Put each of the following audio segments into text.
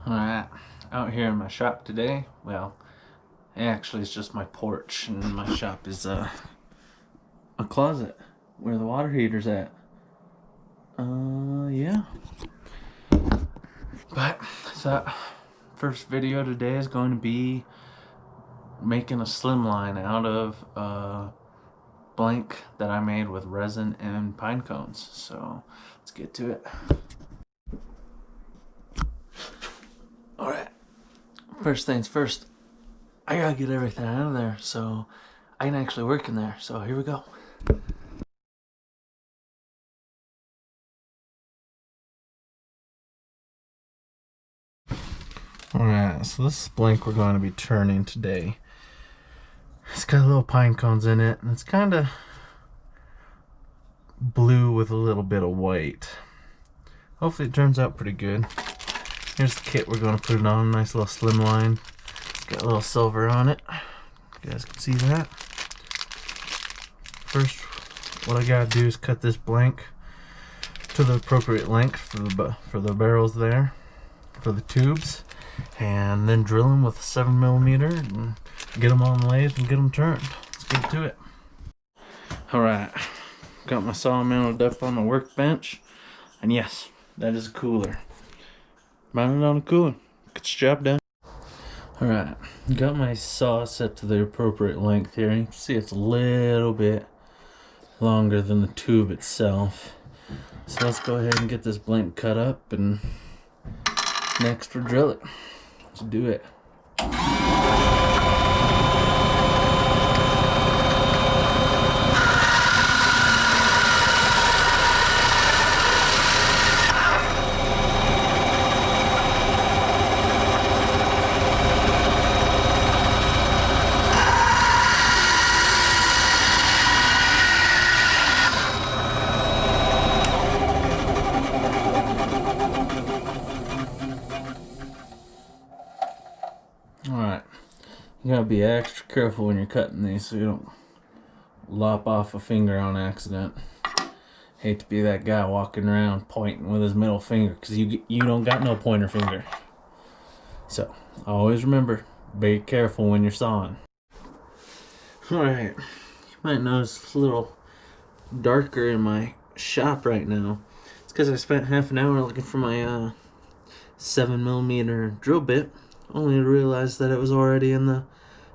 Alright, out here in my shop today, well, actually it's just my porch, and my shop is a closet where the water heater's at. Yeah. But, so, first video today is going to be making a slimline out of a blank that I made with resin and pine cones. So, let's get to it. Alright, first things first, I gotta get everything out of there so I can actually work in there. So here we go. Alright, so this is blank we're going to be turning today. It's got little pine cones in it, and it's kind of blue with a little bit of white. Hopefully it turns out pretty good. Here's the kit we're going to put it on. Nice little Slimline. It's got a little silver on it. You guys can see that. First, what I gotta do is cut this blank to the appropriate length for the barrels there, for the tubes, and then drill them with a 7mm and get them on the lathe and get them turned. Let's get to it. Alright, got my saw mounted up on the workbench, and yes, that is a cooler. Mounted on a cooler, gets the job done. Alright, got my saw set to the appropriate length here. You can see it's a little bit longer than the tube itself. So let's go ahead and get this blank cut up, and next we'll drill it. Let's do it. Alright, you gotta be extra careful when you're cutting these so you don't lop off a finger on accident. Hate to be that guy walking around pointing with his middle finger, because you don't got no pointer finger. So, always remember, be careful when you're sawing. Alright, you might notice it's a little darker in my shop right now. It's because I spent half an hour looking for my 7mm drill bit, only to realize that it was already in the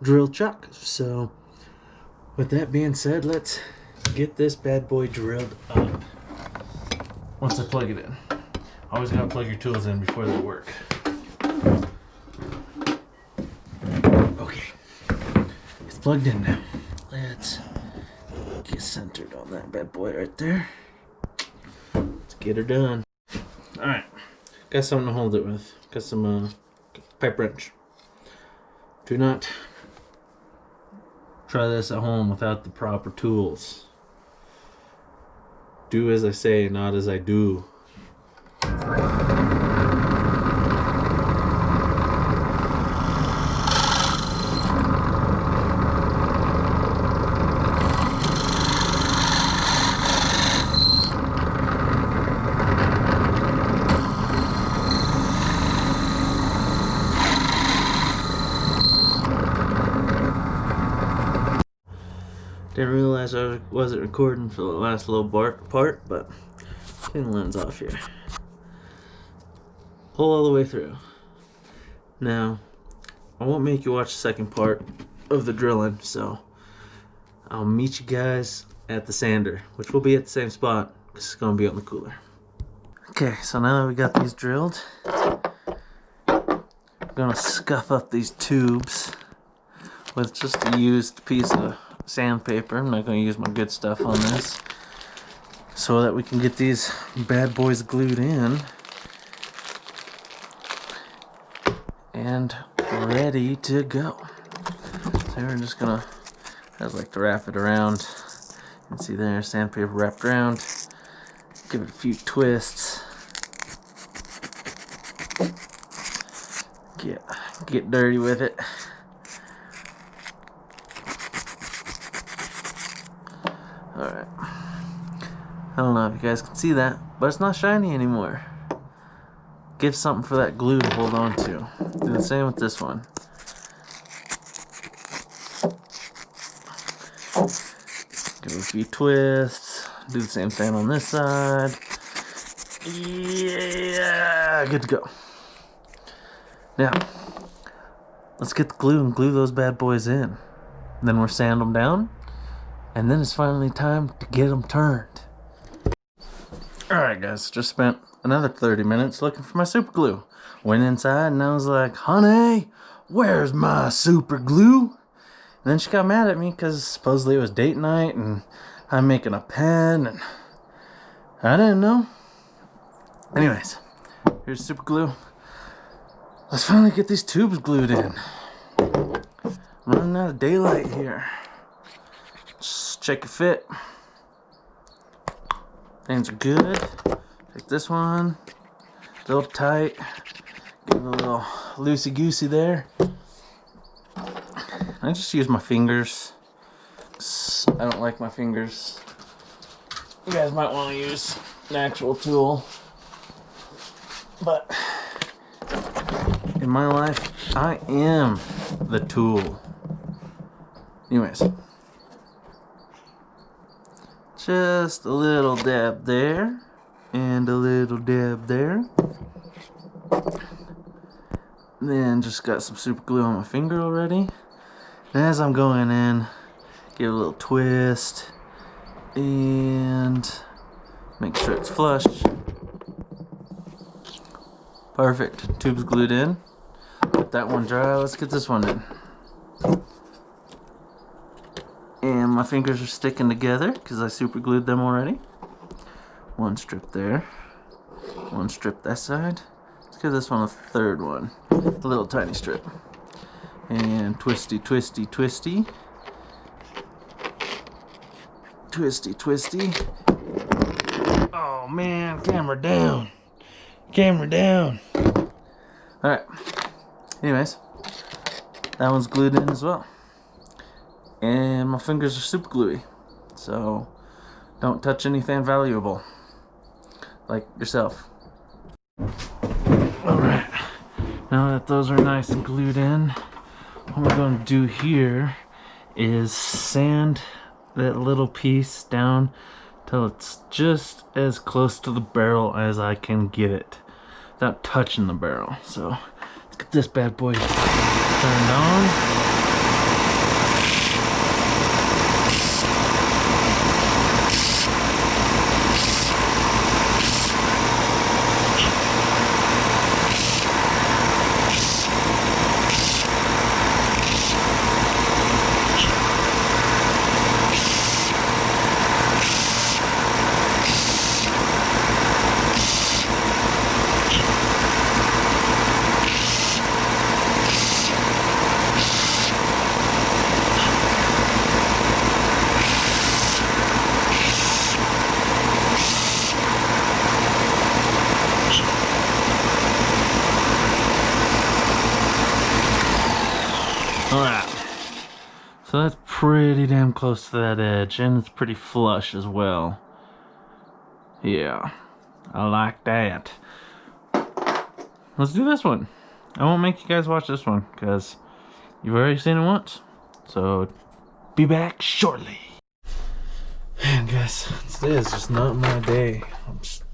drill chuck. So with that being said, let's get this bad boy drilled up. Once I plug it in, always gotta plug your tools in before they work. Okay, it's plugged in now. Let's get centered on that bad boy right there. Let's get her done. Alright, got something to hold it with. Got some pipe wrench. Do not try this at home without the proper tools. Do as I say, not as I do. Didn't realize I wasn't recording for the last little part, but clean the lens off here. Pull all the way through. Now, I won't make you watch the second part of the drilling, so I'll meet you guys at the sander, which will be at the same spot because it's going to be on the cooler. Okay, so now that we got these drilled, I'm going to scuff up these tubes with just a used piece of sandpaper. I'm not going to use my good stuff on this, so that we can get these bad boys glued in and ready to go. So we're just gonna, I like to wrap it around. You can see there, sandpaper wrapped around. Give it a few twists. Get dirty with it. Alright. I don't know if you guys can see that, but it's not shiny anymore. give something for that glue to hold on to. Do the same with this one. Give it a few twists. Do the same thing on this side. Yeah, good to go. Now, let's get the glue and glue those bad boys in. Then we'll sand them down. And then it's finally time to get them turned. Alright guys, just spent another 30 minutes looking for my super glue. Went inside and I was like, honey, where's my super glue? And then she got mad at me because supposedly it was date night and I'm making a pen and I didn't know. Anyways, here's super glue. Let's finally get these tubes glued in. I'm running out of daylight here. Just check your fit. Things are good. Take this one. A little tight. Get a little loosey-goosey there. I just use my fingers. I don't like my fingers. You guys might want to use an actual tool. But in my life, I am the tool. Anyways. Just a little dab there. And a little dab there. Then just got some super glue on my finger already. And as I'm going in, give it a little twist. And make sure it's flush. Perfect. Tube's glued in. Let that one dry. Let's get this one in. And my fingers are sticking together because I super glued them already. One strip there. One strip that side. Let's give this one a third one. A little tiny strip. And twisty, twisty, twisty. Twisty, twisty. Oh man, camera down. Camera down. Alright. Anyways, that one's glued in as well. And my fingers are super gluey. So don't touch anything valuable. Like yourself. Alright. Now that those are nice and glued in, what we're going to do here is sand that little piece down till it's just as close to the barrel as I can get it without touching the barrel. So let's get this bad boy turned on. Alright, so that's pretty damn close to that edge, and it's pretty flush as well. Yeah, I like that. Let's do this one. I won't make you guys watch this one, because you've already seen it once. So, be back shortly. Man, guys, today is just not my day. I'm just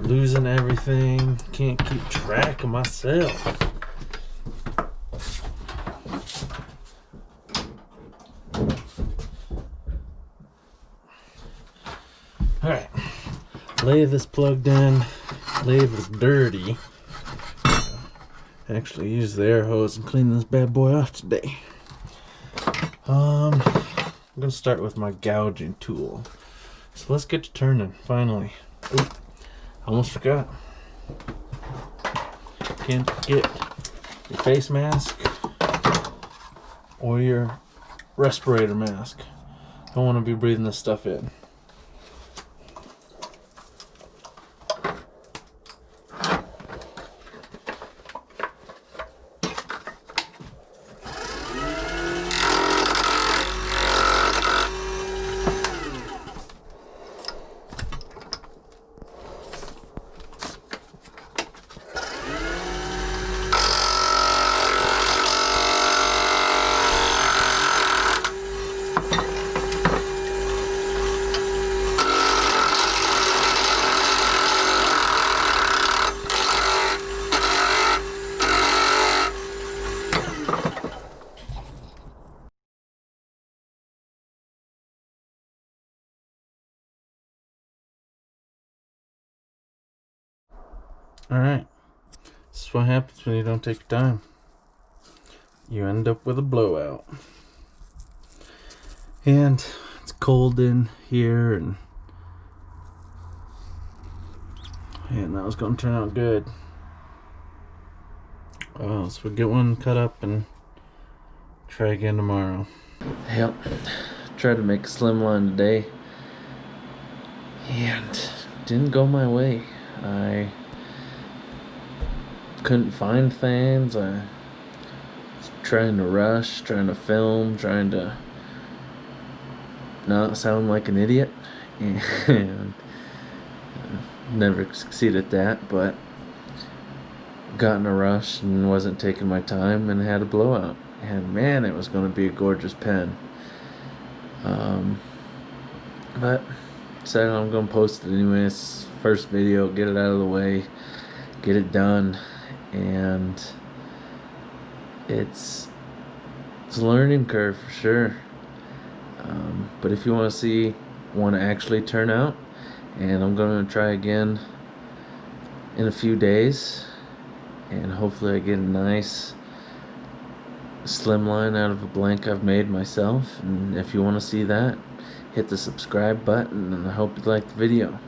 losing everything. Can't keep track of myself. Alright, lathe is plugged in, lathe is dirty. Actually use the air hose and clean this bad boy off today. I'm gonna start with my gouging tool. So let's get to turning, finally. Oop, almost forgot. Can't forget your face mask or your respirator mask. Don't want to be breathing this stuff in. Alright, this is what happens when you don't take your time. You end up with a blowout. And it's cold in here, and that was going to turn out good. So we'll get one cut up and try again tomorrow. Yep, tried to make a slimline today, and didn't go my way. I couldn't find things. I was trying to rush, trying to film, trying to not sound like an idiot, and never succeeded at that, but got in a rush and wasn't taking my time and had a blowout. And man, it was going to be a gorgeous pen. But decided I'm going to post it anyways. First video, get it out of the way, get it done. And it's a learning curve for sure. But if you want to see one actually turn out, and I'm going to try again in a few days, and hopefully I get a nice slimline out of a blank I've made myself. And if you want to see that, hit the subscribe button, and I hope you liked the video.